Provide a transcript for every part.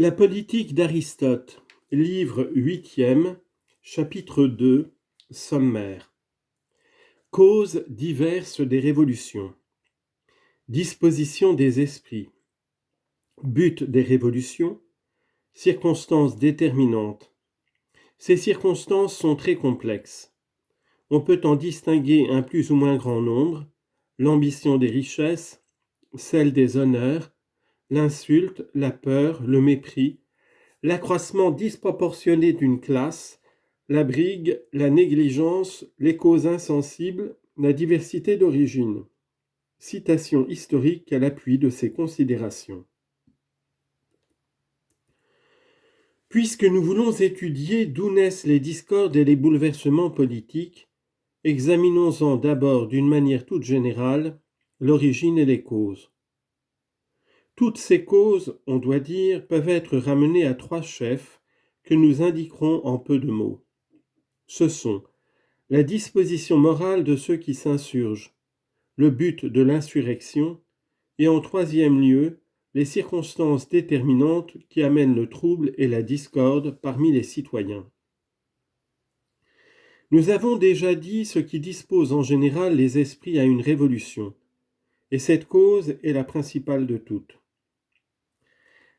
La politique d'Aristote, livre 8e, chapitre 2, sommaire. Causes diverses des révolutions. Disposition des esprits. But des révolutions. Circonstances déterminantes. Ces circonstances sont très complexes. On peut en distinguer un plus ou moins grand nombre: l'ambition des richesses, celle des honneurs, l'insulte, la peur, le mépris, l'accroissement disproportionné d'une classe, la brigue, la négligence, les causes insensibles, la diversité d'origine. Citation historique à l'appui de ces considérations. Puisque nous voulons étudier d'où naissent les discordes et les bouleversements politiques, examinons-en d'abord d'une manière toute générale l'origine et les causes. Toutes ces causes, on doit dire, peuvent être ramenées à trois chefs que nous indiquerons en peu de mots. Ce sont la disposition morale de ceux qui s'insurgent, le but de l'insurrection, et en troisième lieu, les circonstances déterminantes qui amènent le trouble et la discorde parmi les citoyens. Nous avons déjà dit ce qui dispose en général les esprits à une révolution, et cette cause est la principale de toutes.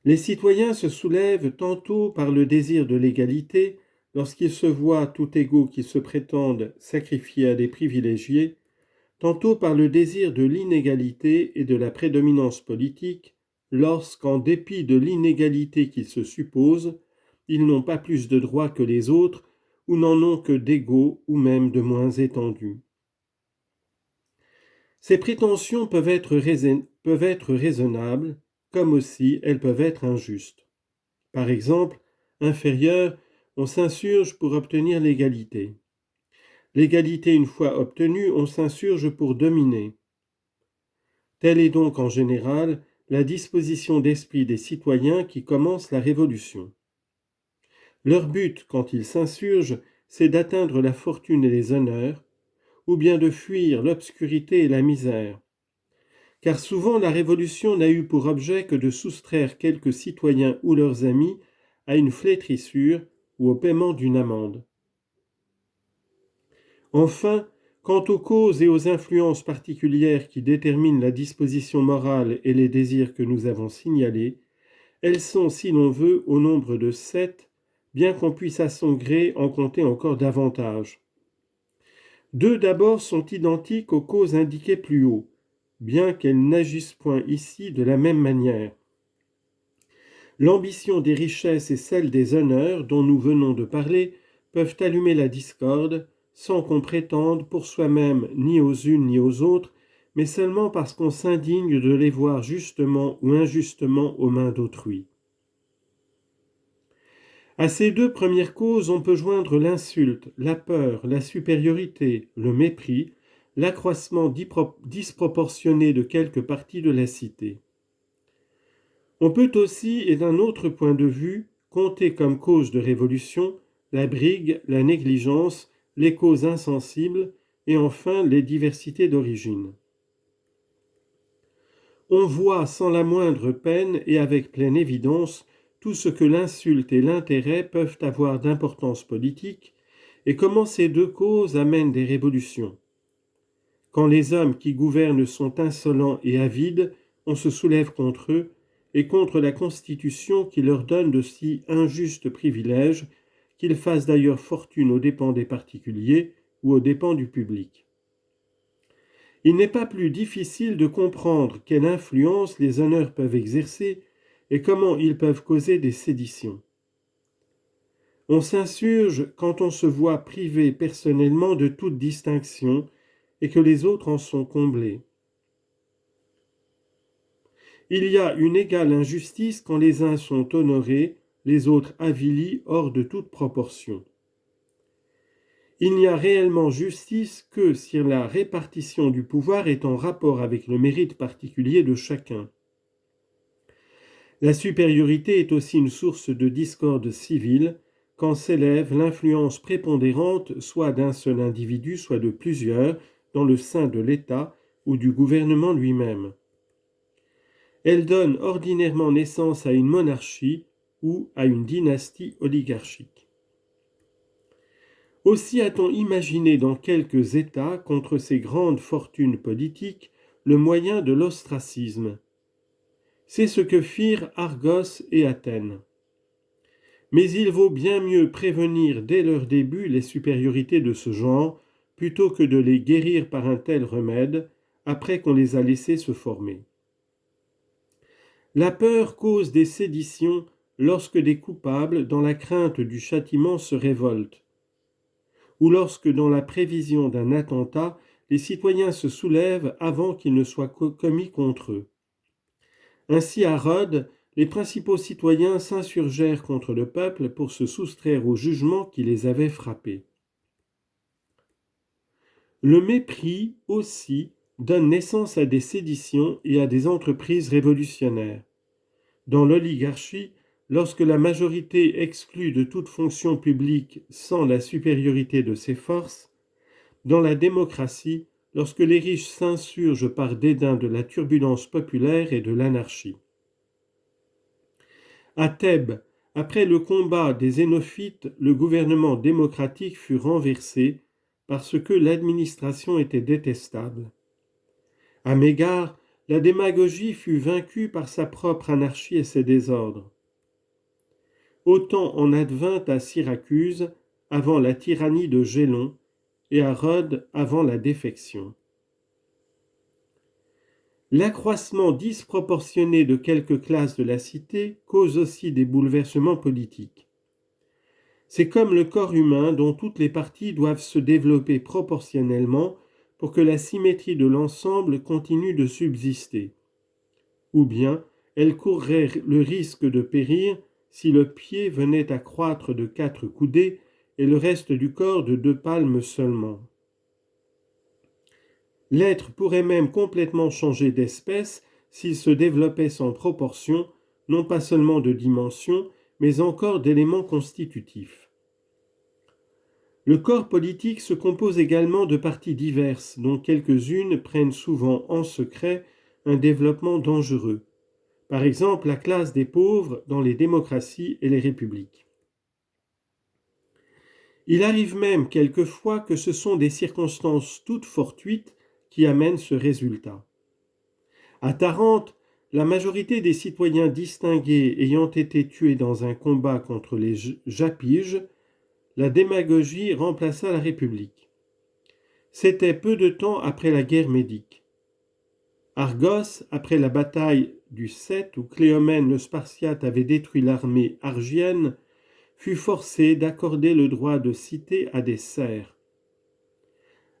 Les citoyens se soulèvent tantôt par le désir de l'égalité, lorsqu'ils se voient tout égaux qui se prétendent sacrifiés à des privilégiés, tantôt par le désir de l'inégalité et de la prédominance politique, lorsqu'en dépit de l'inégalité qu'ils se supposent, ils n'ont pas plus de droits que les autres, ou n'en ont que d'égaux ou même de moins étendus. Ces prétentions peuvent être raisonnables, comme aussi elles peuvent être injustes. Par exemple, inférieur, on s'insurge pour obtenir l'égalité. L'égalité une fois obtenue, on s'insurge pour dominer. Telle est donc en général la disposition d'esprit des citoyens qui commencent la révolution. Leur but, quand ils s'insurgent, c'est d'atteindre la fortune et les honneurs, ou bien de fuir l'obscurité et la misère. Car souvent la révolution n'a eu pour objet que de soustraire quelques citoyens ou leurs amis à une flétrissure ou au paiement d'une amende. Enfin, quant aux causes et aux influences particulières qui déterminent la disposition morale et les désirs que nous avons signalés, elles sont, si l'on veut, au nombre de 7, bien qu'on puisse à son gré en compter encore davantage. 2 d'abord sont identiques aux causes indiquées plus haut, bien qu'elles n'agissent point ici de la même manière. L'ambition des richesses et celle des honneurs dont nous venons de parler peuvent allumer la discorde, sans qu'on prétende pour soi-même ni aux unes ni aux autres, mais seulement parce qu'on s'indigne de les voir justement ou injustement aux mains d'autrui. À ces 2 premières causes, on peut joindre l'insulte, la peur, la supériorité, le mépris, l'accroissement disproportionné de quelques parties de la cité. On peut aussi, et d'un autre point de vue, compter comme cause de révolution la brigue, la négligence, les causes insensibles et enfin les diversités d'origine. On voit sans la moindre peine et avec pleine évidence tout ce que l'insulte et l'intérêt peuvent avoir d'importance politique et comment ces 2 causes amènent des révolutions. Quand les hommes qui gouvernent sont insolents et avides, on se soulève contre eux et contre la Constitution qui leur donne de si injustes privilèges qu'ils fassent d'ailleurs fortune aux dépens des particuliers ou aux dépens du public. Il n'est pas plus difficile de comprendre quelle influence les honneurs peuvent exercer et comment ils peuvent causer des séditions. On s'insurge quand on se voit privé personnellement de toute distinction et que les autres en sont comblés. Il y a une égale injustice quand les uns sont honorés, les autres avilis hors de toute proportion. Il n'y a réellement justice que si la répartition du pouvoir est en rapport avec le mérite particulier de chacun. La supériorité est aussi une source de discorde civile quand s'élève l'influence prépondérante soit d'un seul individu, soit de plusieurs, dans le sein de l'État ou du gouvernement lui-même. Elle donne ordinairement naissance à une monarchie ou à une dynastie oligarchique. Aussi a-t-on imaginé dans quelques États, contre ces grandes fortunes politiques, le moyen de l'ostracisme. C'est ce que firent Argos et Athènes. Mais il vaut bien mieux prévenir dès leur début les supériorités de ce genre, plutôt que de les guérir par un tel remède, après qu'on les a laissés se former. La peur cause des séditions lorsque des coupables, dans la crainte du châtiment, se révoltent, ou lorsque, dans la prévision d'un attentat, les citoyens se soulèvent avant qu'il ne soit commis contre eux. Ainsi, à Rhodes, les principaux citoyens s'insurgèrent contre le peuple pour se soustraire au jugement qui les avait frappés. Le mépris, aussi, donne naissance à des séditions et à des entreprises révolutionnaires. Dans l'oligarchie, lorsque la majorité exclut de toute fonction publique sans la supériorité de ses forces, dans la démocratie, lorsque les riches s'insurgent par dédain de la turbulence populaire et de l'anarchie. À Thèbes, après le combat des Zénophites, le gouvernement démocratique fut renversé parce que l'administration était détestable. À Mégare, la démagogie fut vaincue par sa propre anarchie et ses désordres. Autant en advint à Syracuse avant la tyrannie de Gélon et à Rhodes avant la défection. L'accroissement disproportionné de quelques classes de la cité cause aussi des bouleversements politiques. C'est comme le corps humain dont toutes les parties doivent se développer proportionnellement pour que la symétrie de l'ensemble continue de subsister. Ou bien, elle courrait le risque de périr si le pied venait à croître de 4 coudées et le reste du corps de 2 palmes seulement. L'être pourrait même complètement changer d'espèce s'il se développait sans proportion, non pas seulement de dimension, mais encore d'éléments constitutifs. Le corps politique se compose également de parties diverses, dont quelques-unes prennent souvent en secret un développement dangereux. Par exemple, la classe des pauvres dans les démocraties et les républiques. Il arrive même quelquefois que ce sont des circonstances toutes fortuites qui amènent ce résultat. À Tarente, la majorité des citoyens distingués ayant été tués dans un combat contre les Japiges, la démagogie remplaça la République. C'était peu de temps après la guerre médique. Argos, après la bataille du Sète où Cléomène le Spartiate avait détruit l'armée argienne, fut forcé d'accorder le droit de cité à des serfs.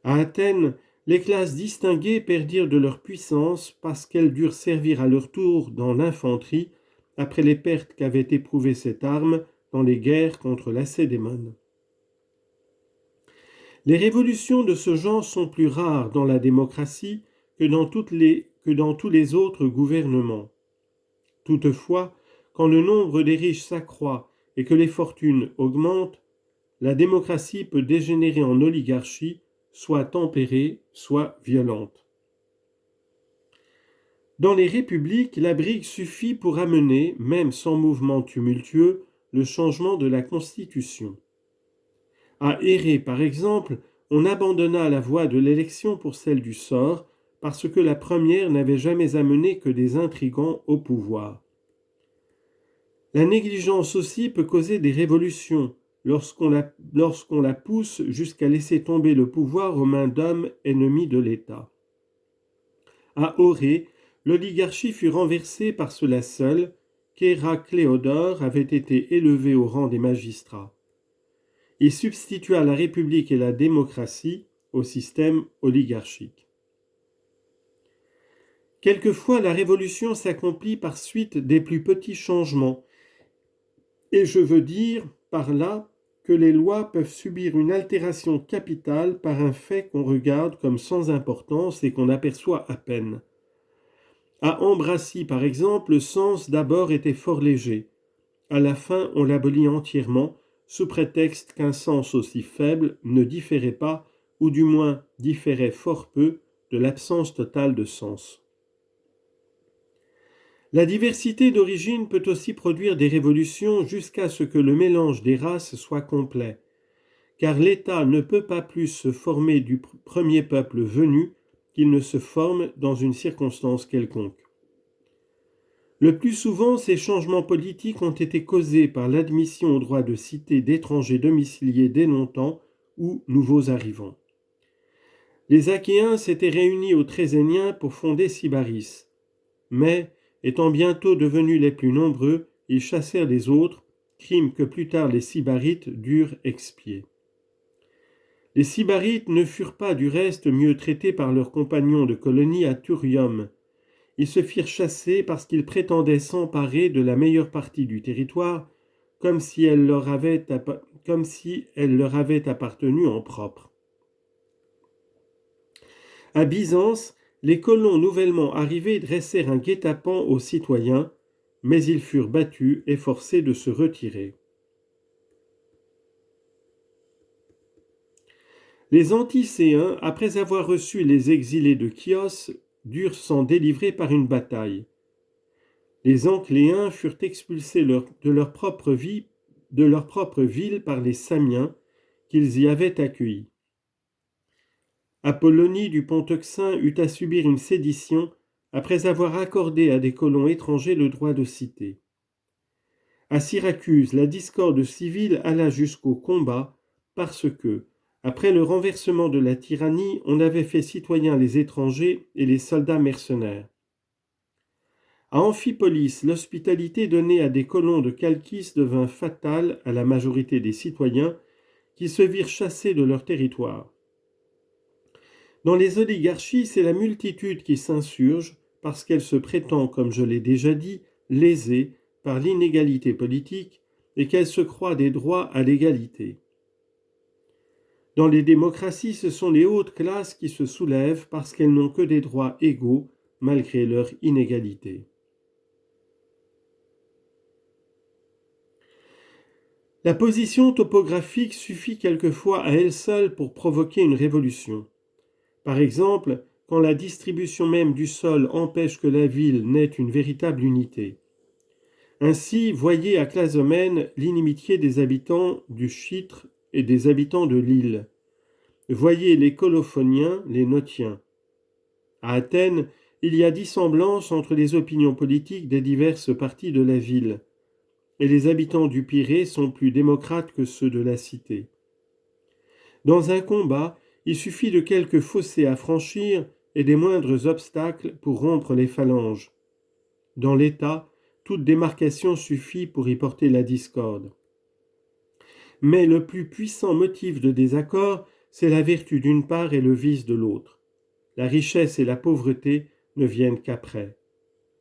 À Athènes, les classes distinguées perdirent de leur puissance parce qu'elles durent servir à leur tour dans l'infanterie après les pertes qu'avait éprouvées cette arme dans les guerres contre Lacédémone. Les révolutions de ce genre sont plus rares dans la démocratie que dans tous les autres gouvernements. Toutefois, quand le nombre des riches s'accroît et que les fortunes augmentent, la démocratie peut dégénérer en oligarchie, soit tempérée, soit violente. Dans les républiques, la brigue suffit pour amener, même sans mouvement tumultueux, le changement de la Constitution. À Éré, par exemple, on abandonna la voie de l'élection pour celle du sort, parce que la première n'avait jamais amené que des intrigants au pouvoir. La négligence aussi peut causer des révolutions, lorsqu'on la pousse jusqu'à laisser tomber le pouvoir aux mains d'hommes ennemis de l'État. À Orée, l'oligarchie fut renversée par cela seul qu'Héracléodore avait été élevé au rang des magistrats. Il substitua la République et la démocratie au système oligarchique. Quelquefois, la révolution s'accomplit par suite des plus petits changements, et je veux dire par là que les lois peuvent subir une altération capitale par un fait qu'on regarde comme sans importance et qu'on aperçoit à peine. À Ambracie, par exemple, le cens d'abord était fort léger. À la fin, on l'abolit entièrement, sous prétexte qu'un cens aussi faible ne différait pas, ou du moins différait fort peu, de l'absence totale de cens. La diversité d'origine peut aussi produire des révolutions jusqu'à ce que le mélange des races soit complet, car l'État ne peut pas plus se former du premier peuple venu qu'il ne se forme dans une circonstance quelconque. Le plus souvent, ces changements politiques ont été causés par l'admission au droit de cité d'étrangers domiciliés dès longtemps ou nouveaux arrivants. Les Achéens s'étaient réunis aux Tréséniens pour fonder Sybaris, mais, étant bientôt devenus les plus nombreux, ils chassèrent les autres, crime que plus tard les Sybarites durent expier. Les Sybarites ne furent pas du reste mieux traités par leurs compagnons de colonie à Thurium. Ils se firent chasser parce qu'ils prétendaient s'emparer de la meilleure partie du territoire, comme si elle leur avait appartenu en propre. À Byzance, les colons nouvellement arrivés dressèrent un guet-apens aux citoyens, mais ils furent battus et forcés de se retirer. Les Anticéens, après avoir reçu les exilés de Chios, durent s'en délivrer par une bataille. Les Ancléens furent expulsés de leur propre ville par les Samiens qu'ils y avaient accueillis. Apollonie du Pont-Euxin eut à subir une sédition après avoir accordé à des colons étrangers le droit de cité. À Syracuse, la discorde civile alla jusqu'au combat parce que, après le renversement de la tyrannie, on avait fait citoyens les étrangers et les soldats mercenaires. À Amphipolis, l'hospitalité donnée à des colons de Chalkis devint fatale à la majorité des citoyens qui se virent chassés de leur territoire. Dans les oligarchies, c'est la multitude qui s'insurge parce qu'elle se prétend, comme je l'ai déjà dit, lésée par l'inégalité politique et qu'elle se croit des droits à l'égalité. Dans les démocraties, ce sont les hautes classes qui se soulèvent parce qu'elles n'ont que des droits égaux malgré leur inégalité. La position topographique suffit quelquefois à elle seule pour provoquer une révolution. Par exemple, quand la distribution même du sol empêche que la ville n'ait une véritable unité. Ainsi, voyez à Clazomène l'inimitié des habitants du Chypre et des habitants de l'île. Voyez les Colophoniens, les Notiens. À Athènes, il y a dissemblance entre les opinions politiques des diverses parties de la ville, et les habitants du Pirée sont plus démocrates que ceux de la cité. Dans un combat, il suffit de quelques fossés à franchir et des moindres obstacles pour rompre les phalanges. Dans l'État, toute démarcation suffit pour y porter la discorde. Mais le plus puissant motif de désaccord, c'est la vertu d'une part et le vice de l'autre. La richesse et la pauvreté ne viennent qu'après.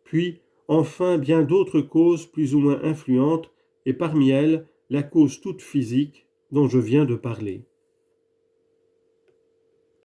Puis, enfin, bien d'autres causes plus ou moins influentes, et parmi elles, la cause toute physique dont je viens de parler.